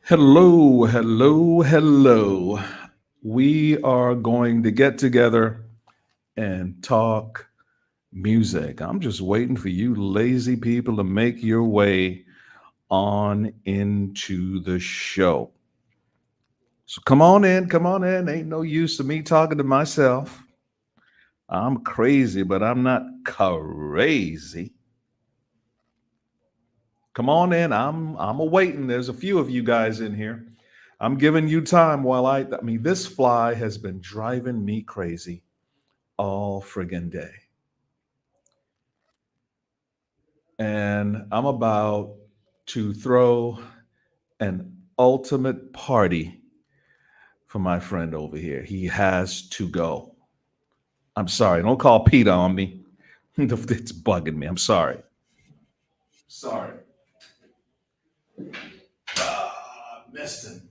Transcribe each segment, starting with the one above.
Hello, hello, hello. We are going to get together and talk music. I'm just waiting for you lazy people to make your way on into the show. So come on in, come on in. Ain't no use to me talking to myself. I'm crazy, but I'm not crazy. Come on in. I'm awaiting. There's a few of you guys in here. I'm giving you time while I mean this fly has been driving me crazy all friggin' day. And I'm about to throw an ultimate party for my friend over here. He has to go. I'm sorry. Don't call Peter on me. It's bugging me. I'm sorry. Sorry. Missed him.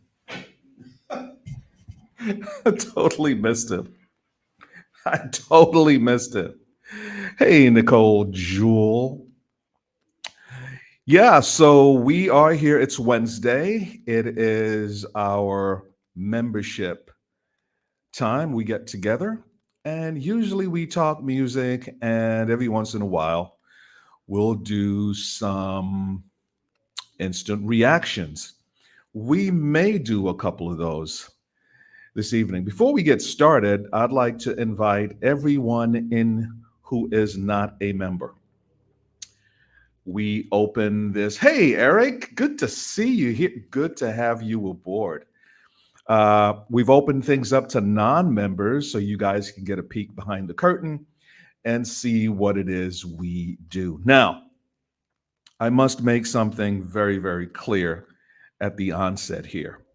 I totally missed him. I totally missed him. Hey, Nicole Jewel. Yeah, so we are here. It's Wednesday. It is our membership time. We get together and usually we talk music, and every once in a while, we'll do some instant reactions. We may do a couple of those this evening. Before we get started, I'd like to invite everyone in who is not a member. We open this. Hey, Eric, good to see you here. Good to have you aboard. We've opened things up to non members so you guys can get a peek behind the curtain and see what it is we do. Now, I must make something very, very clear at the onset here.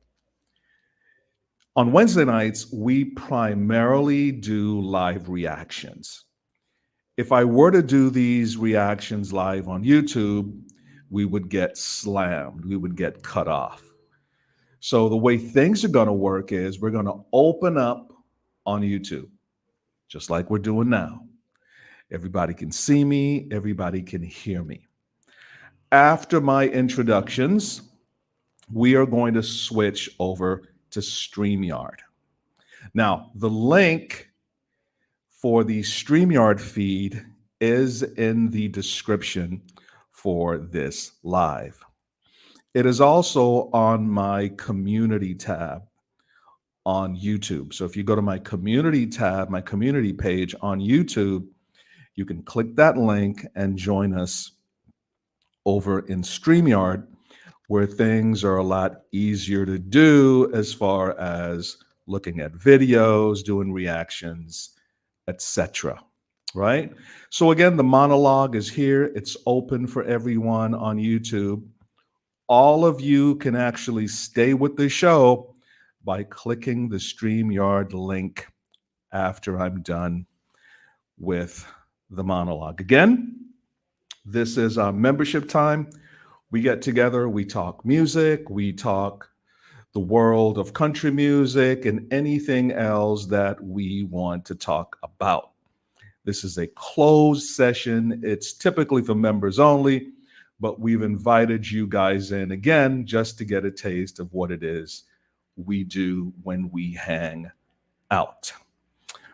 On Wednesday nights, we primarily do live reactions. If I were to do these reactions live on YouTube, we would get slammed, we would get cut off. So, the way things are going to work is we're going to open up on YouTube, just like we're doing now. Everybody can see me, everybody can hear me. After my introductions, we are going to switch over to StreamYard. Now, the link for the StreamYard feed is in the description for this live. It is also on my community tab on YouTube. So if you go to my community tab, my community page on YouTube, you can click that link and join us over in StreamYard, where things are a lot easier to do as far as looking at videos, doing reactions, etc. Right? So again, the monologue is here. It's open for everyone on YouTube. All of you can actually stay with the show by clicking the StreamYard link after I'm done with the monologue. Again, this is our membership time. We get together, we talk music, we talk the world of country music, and anything else that we want to talk about. This is a closed session. It's typically for members only, but we've invited you guys in again just to get a taste of what it is we do when we hang out.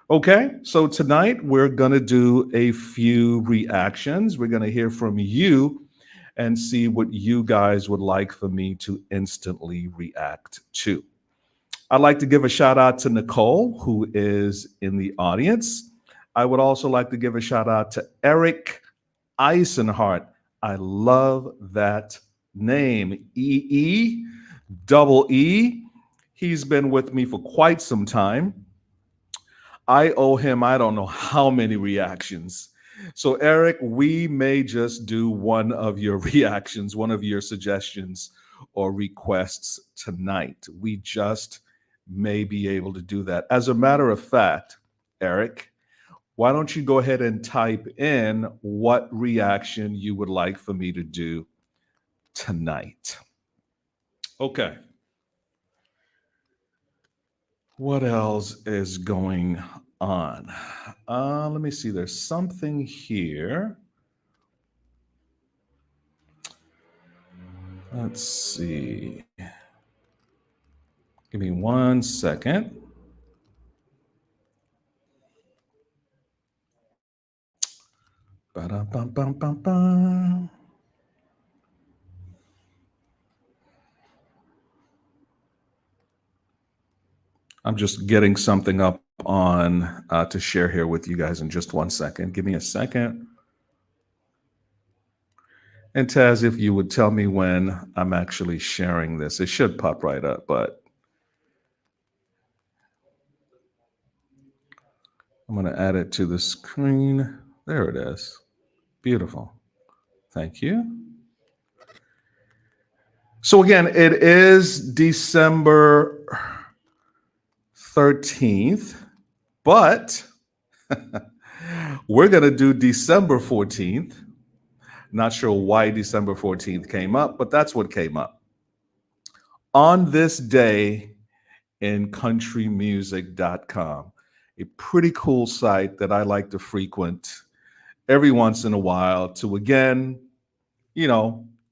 Okay, so tonight we're going to do a few reactions. We're going to hear from you and see what you guys would like for me to instantly react to. I'd like to give a shout out to Nicole, who is in the audience. I would also like to give a shout out to Eric Eisenhart. I love that name. E. He's been with me for quite some time. I owe him, I don't know how many reactions. So, Eric, we may just do one of your reactions, one of your suggestions or requests tonight. We just may be able to do that. As a matter of fact, Eric, why don't you go ahead and type in what reaction you would like for me to do tonight? Okay. What else is going on? Let me see. There's something here. Let's see. Give me 1 second. Ba-da-bum-bum-bum-bum. I'm just getting something up on to share here with you guys in just 1 second. Give me a second. And Taz, if you would tell me when I'm actually sharing this, it should pop right up, but I'm going to add it to the screen. There it is. Beautiful. Thank you. So, again, it is December 13th, but we're going to do December 14th. Not sure why December 14th came up, but that's what came up. On this day in countrymusic.com, a pretty cool site that I like to frequent every once in a while to, again,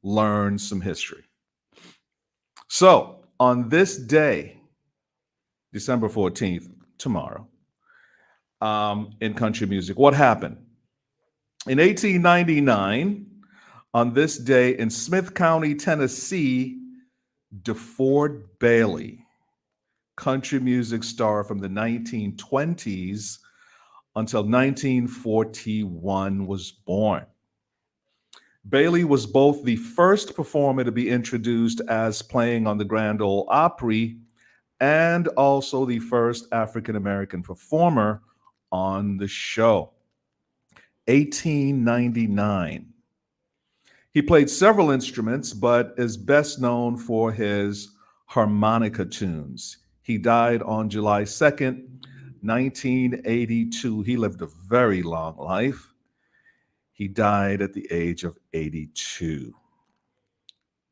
learn some history. So, on this day, December 14th, tomorrow, in country music, what happened? In 1899, on this day in Smith County, Tennessee, DeFord Bailey, country music star from the 1920s until 1941, was born. Bailey was both the first performer to be introduced as playing on the Grand Ole Opry and also the first African American performer on the show. 1899. He played several instruments, but is best known for his harmonica tunes. He died on July 2nd, 1982. He lived a very long life. He died at the age of 82.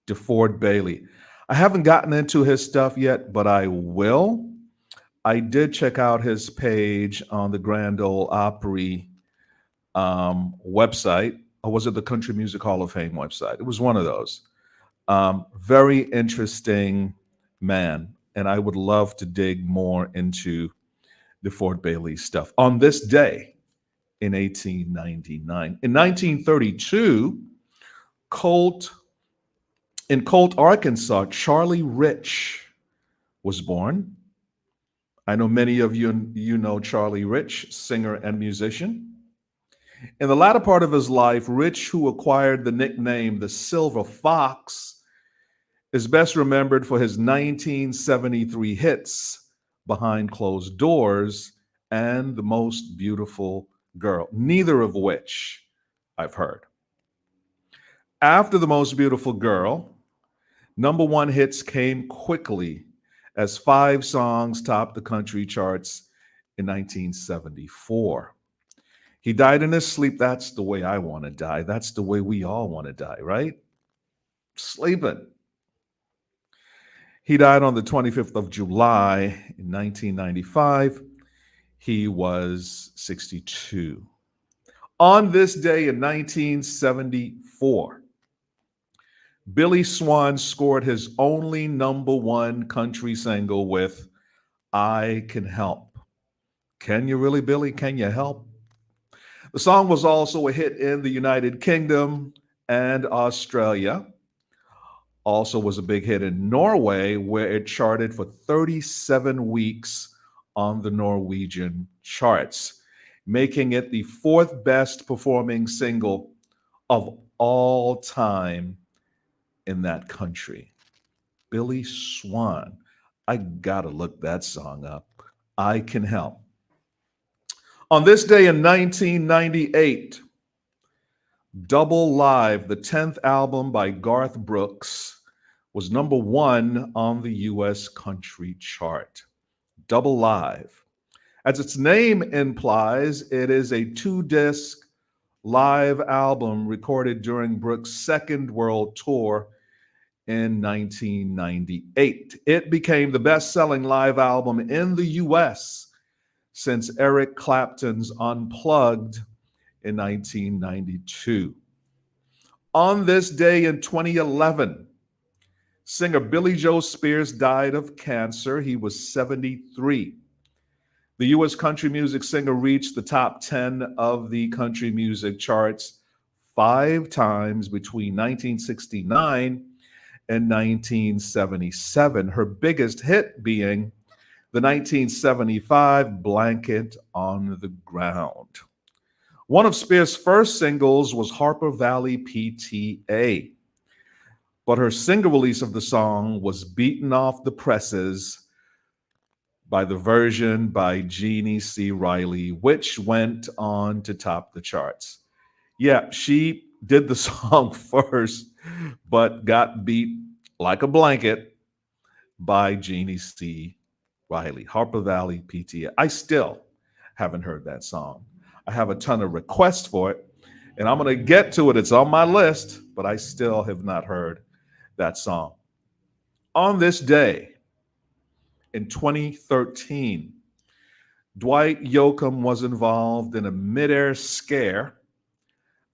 DeFord Bailey. I haven't gotten into his stuff yet, but I will. I did check out his page on the Grand Ole Opry website, or was it the Country Music Hall of Fame website? It was one of those. Very interesting man, and I would love to dig more into DeFord Bailey's stuff. On this day in 1899, in 1932, in Colt, Arkansas, Charlie Rich was born. I know many of you know Charlie Rich, singer and musician. In the latter part of his life, Rich, who acquired the nickname the Silver Fox, is best remembered for his 1973 hits Behind Closed Doors and The Most Beautiful Girl, neither of which I've heard. After The Most Beautiful Girl, number one hits came quickly as 5 songs topped the country charts in 1974. He died in his sleep. That's the way I want to die. That's the way we all want to die, right? Sleeping. He died on the 25th of July in 1995. He was 62. On this day in 1974, Billy Swan scored his only number one country single with I Can Help. Can you really, Billy? Can you help? The song was also a hit in the United Kingdom and Australia. Also was a big hit in Norway, where it charted for 37 weeks on the Norwegian charts, making it the 4th best performing single of all time in that country. Billy Swan. I gotta look that song up. I Can Help. On this day in 1998, Double Live, the 10th album by Garth Brooks, was number one on the US country chart. Double Live. As its name implies, it is a 2-disc live album recorded during Brooks' second world tour in 1998. It became the best-selling live album in the US since Eric Clapton's Unplugged in 1992. On this day in 2011, Singer Billy Joe Spears died of cancer. He was 73. The U.S. country music singer reached the top 10 of the country music charts 5 times between 1969 and 1977. Her biggest hit being the 1975 Blanket on the Ground. One of Spears' first singles was Harper Valley PTA, but her single release of the song was beaten off the presses by the version by Jeannie C. Riley, which went on to top the charts. Yeah, she did the song first, but got beat like a blanket by Jeannie C. Riley, Harper Valley PTA. I still haven't heard that song. I have a ton of requests for it, and I'm going to get to it. It's on my list, but I still have not heard that song. On this day in 2013, Dwight Yoakam was involved in a midair scare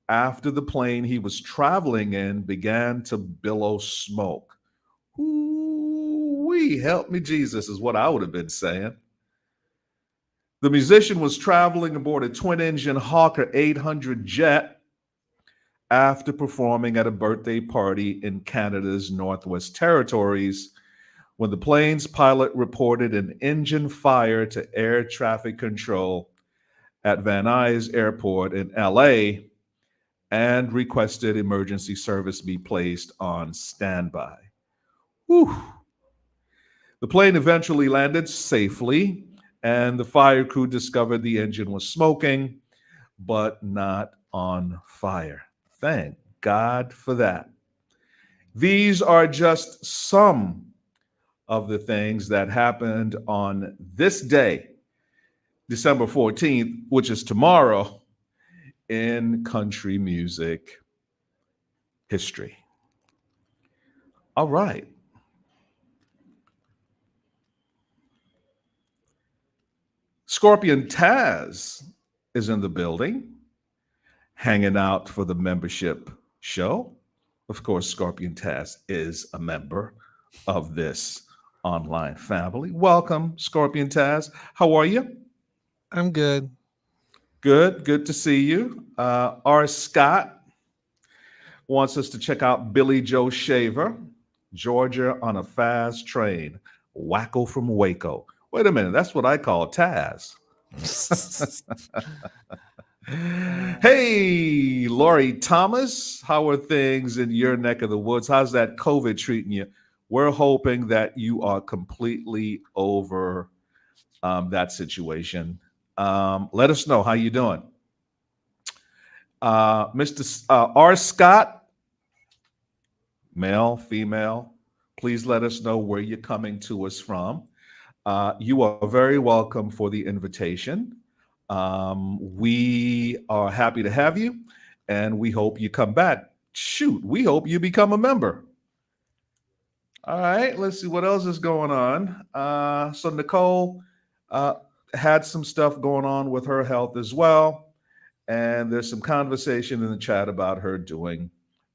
after the plane he was traveling in began to billow smoke. Ooh, help me, Jesus, is what I would have been saying. The musician was traveling aboard a twin engine Hawker 800 jet after performing at a birthday party in Canada's Northwest Territories when the plane's pilot reported an engine fire to air traffic control at Van Nuys Airport in LA and requested emergency service be placed on standby. Whew. The plane eventually landed safely, and the fire crew discovered the engine was smoking, but not on fire. Thank God for that. These are just some of the things that happened on this day, December 14th, which is tomorrow, in country music history. All right. ScorpionTazz is in the building, hanging out for the membership show. Of course, ScorpionTazz is a member of this online family. Welcome, ScorpionTazz. How are you? I'm good. Good. Good to see you. R. Scott wants us to check out Billy Joe Shaver, Georgia on a Fast Train, Wacko from Waco. Wait a minute, that's what I call Taz. uh, Hey, Lori Thomas, how are things in your neck of the woods? How's that COVID treating you? We're hoping that you are completely over that situation. Let us know how you doing. Mr. R. Scott, male, female, please let us know where you're coming to us from. You are very welcome for the invitation. We are happy to have you, and we hope you come back. Shoot, we hope you become a member. All right, let's see what else is going on. So Nicole uh, had some stuff going on with her health as well, and there's some conversation in the chat about her doing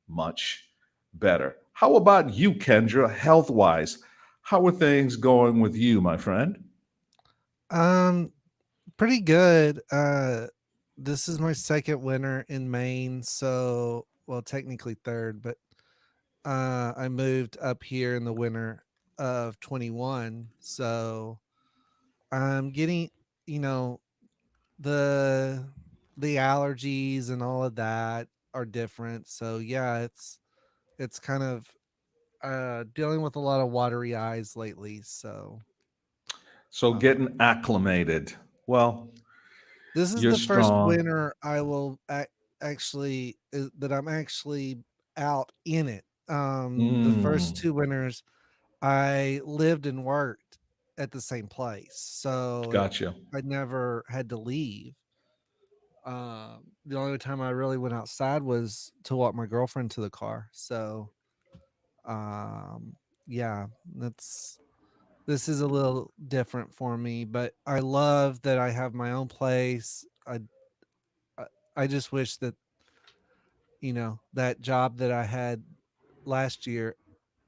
much better. How about you, Kendra, health wise? How are things going with you, my friend? um, pretty good. This is my second winter in Maine, so well, technically third, but I moved up here in the winter of 21, so I'm getting, you know, the the allergies and all of that are different. So yeah, it's kind of dealing with a lot of watery eyes lately. So So um getting acclimated. Well, this is you're the first strong. winter I will actually that I'm actually out in it. The first Mm, two winters I lived and worked at the same place, so gotcha. I never had to leave. The only time I really went outside was to walk my girlfriend to the car. So, um, yeah, that's this is a little different for me, but I love that I have my own place. I, I just wish that that job that I had last year.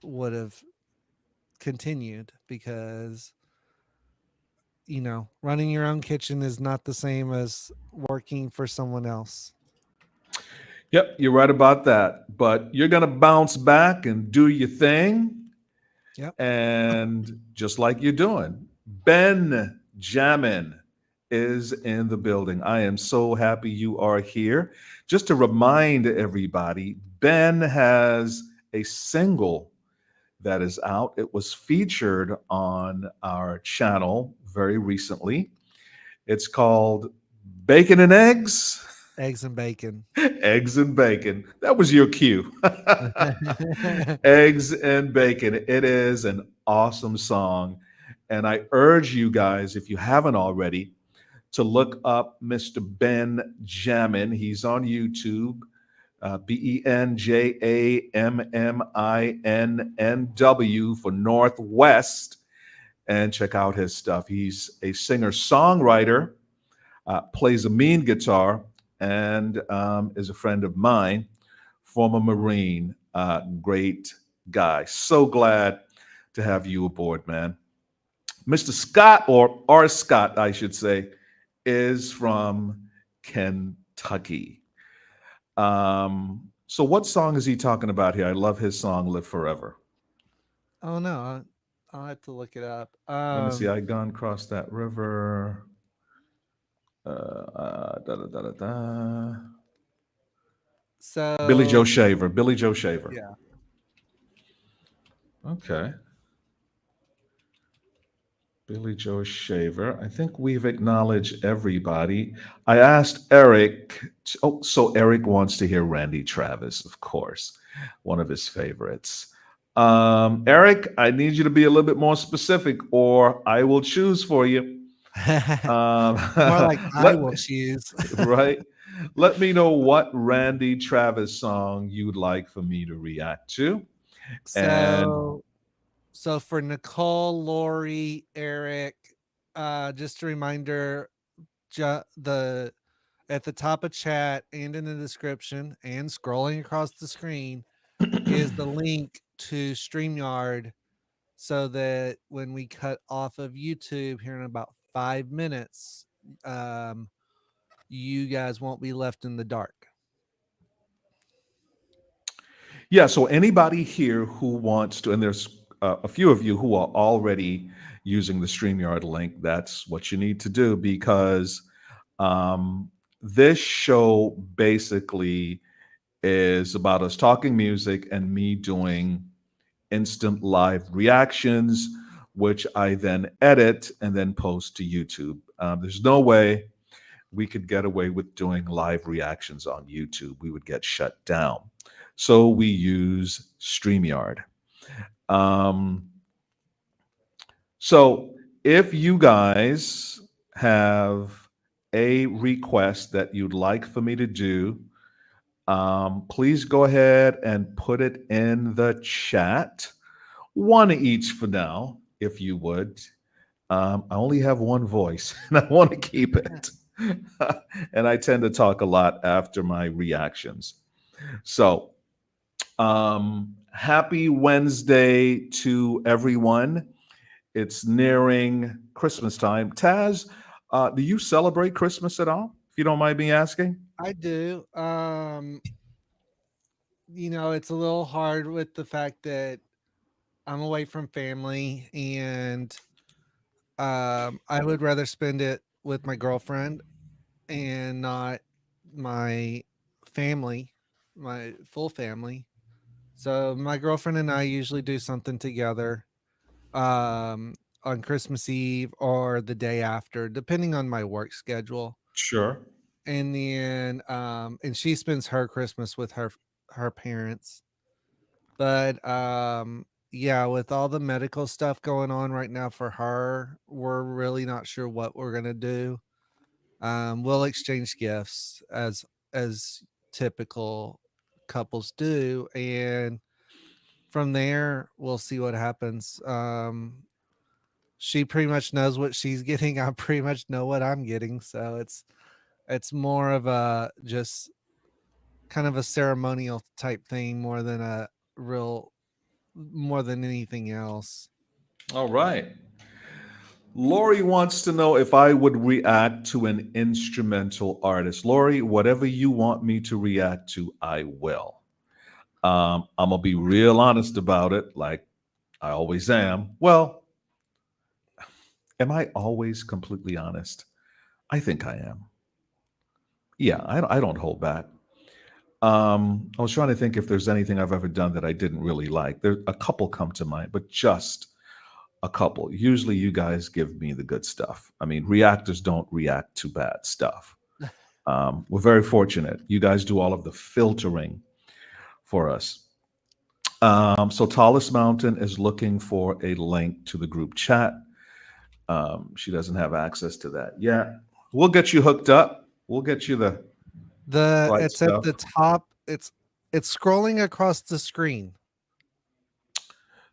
would have continued because running your own kitchen is not the same as working for someone else. Yep, you're right about that. But you're going to bounce back and do your thing. Yep. And just like you're doing, Ben Jamin is in the building. I am so happy you are here. Just to remind everybody, Ben has a single that is out. It was featured on our channel very recently. It's called Bacon and Eggs. Eggs and bacon. Eggs and bacon. That was your cue. Eggs and bacon. It is an awesome song. And I urge you guys, if you haven't already, to look up Mr. Ben Jamin. He's on YouTube, BenJamminW for Northwest, and check out his stuff. He's a singer songwriter, plays a mean guitar, and is a friend of mine, former Marine, great guy. So glad to have you aboard, man. Mr. Scott, or R. Scott, I should say, is from Kentucky. So, what song is he talking about here? I love his song "Live Forever." Oh no, I'll have to look it up. Let me see. I gone across that river. Da, da, da, da, da. Billy Joe So Shaver. Billy Joe Shaver. yeah. Okay. Billy Joe Shaver. I think we've acknowledged everybody. I asked Eric. Oh, so Eric wants to hear Randy Travis, of course, one of his favorites. Eric, I need you to be a little bit more specific, or I will choose for you. Um, More like I let will me, choose. right. Let me know what Randy Travis song you'd like for me to react to, and So so for Nicole, Lori, Eric, just a reminder, the at the top of chat and in the description and scrolling across the screen is the link to StreamYard so that when we cut off of YouTube here in about 5 minutes, um, you guys won't be left in the dark. yeah, so anybody here who wants to, and there's a few of you who are already using the StreamYard link, that's what you need to do because this show basically is about us talking music and me doing instant live reactions, which I then edit and then post to YouTube. There's no way we could get away with doing live reactions on YouTube. We would get shut down. So we use StreamYard. Um, so if you guys have a request that you'd like for me to do, please go ahead and put it in the chat. One each for now, if you would. I only have one voice and I want to keep it. And I tend to talk a lot after my reactions. So, happy Wednesday to everyone. It's nearing Christmas time. Taz, do you celebrate Christmas at all? If you don't mind me asking. I do. It's a little hard with the fact that I'm away from family and I would rather spend it with my girlfriend and not my family, my full family. So my girlfriend and I usually do something together on Christmas Eve or the day after, depending on my work schedule. Sure. And then and she spends her Christmas with her parents. But yeah, with all the medical stuff going on right now for her, we're really not sure what we're gonna do. We'll exchange gifts as typical couples do, and from there we'll see what happens. She pretty much knows what she's getting. I pretty much know what I'm getting, so it's more of a just kind of a ceremonial type thing more than a real more than anything else. All right. Lori wants to know if I would react to an instrumental artist. Lori, whatever you want me to react to, I will. I'm gonna be real honest about it, like I always am. Well, am I always completely honest? I think I am. Yeah, I don't hold back. I was trying to think if there's anything I've ever done that I didn't really like. There a couple come to mind, but just a couple. Usually, you guys give me the good stuff. I mean, reactors don't react to bad stuff. We're very fortunate. You guys do all of the filtering for us. So Tallest Mountain is looking for a link to the group chat. She doesn't have access to that yet. We'll get you hooked up. We'll get you the right It's at stuff. the top. It's scrolling across the screen.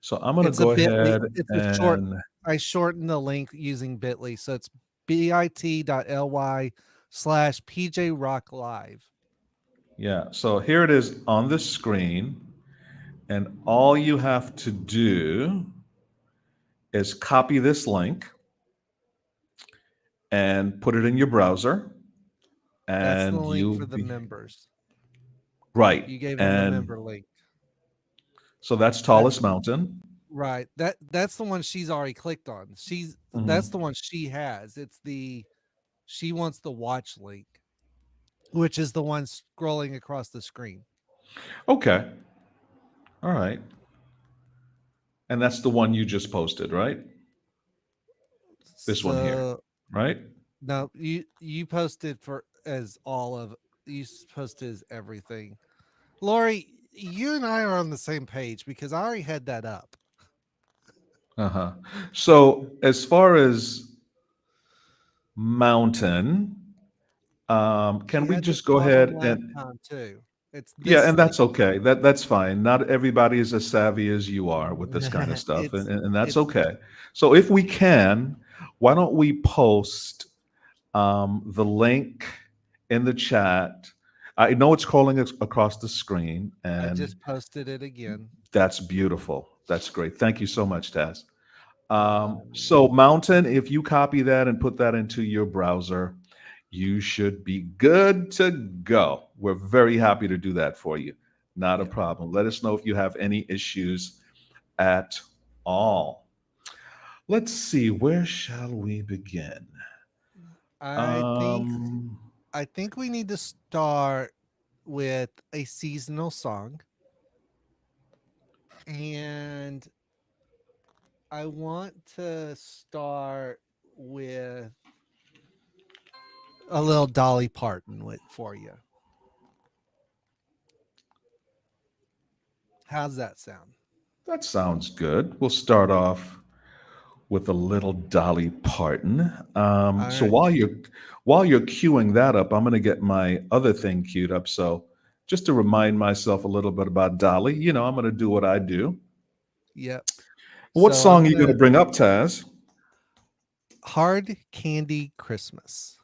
So I'm going to It's a go Bitly. ahead It's a short. and I shortened the link using Bitly, so it's bit.ly/PJ-Roc live. yeah. So here it is on the screen, and all you have to do is copy this link and put it in your browser, That's the and link you'll for the be members. right. You gave them the And member link. so that's That's Tallest Mountain. right. That's the one she's already clicked on. That's Mhm. the one she has. She wants the watch link, which is the one scrolling across the screen. Okay. All right. And that's the one you just posted, right? This one here, So right? no, you posted for as all of you posted as everything. Lori, you and I are on the same page because I already had that up. Uh-huh. So as far as mountain, can She we had this just go problem ahead last and time too. It's yeah, this and that's link. okay. That's fine. Not everybody is as savvy as you are with this kind of stuff, it's and that's it's okay. So if we can, why don't we post the link in the chat? I know it's calling across the screen, I and just posted it again. that's beautiful. That's great. Thank you so much, Taz. Um, So Mountain, if you copy that and put that into your browser, you should be good to go. We're very happy to do that for you. Not a yeah. problem. Let us know if you have any issues at all. Let's see, where shall we begin? I think Um, I think we need to start with a seasonal song, and I want to start with a little Dolly Parton with for you. How's that sound? that sounds good. We'll start off with a little Dolly Parton. All So right. while you're queuing that up, I'm going to get my other thing queued up. So just to remind myself a little bit about Dolly, I'm going to do what I do. Yep. What So I'm song are you going gonna to bring up, Taz? Hard Candy Christmas.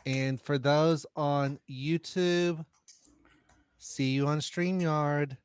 And for those on YouTube, see you on StreamYard.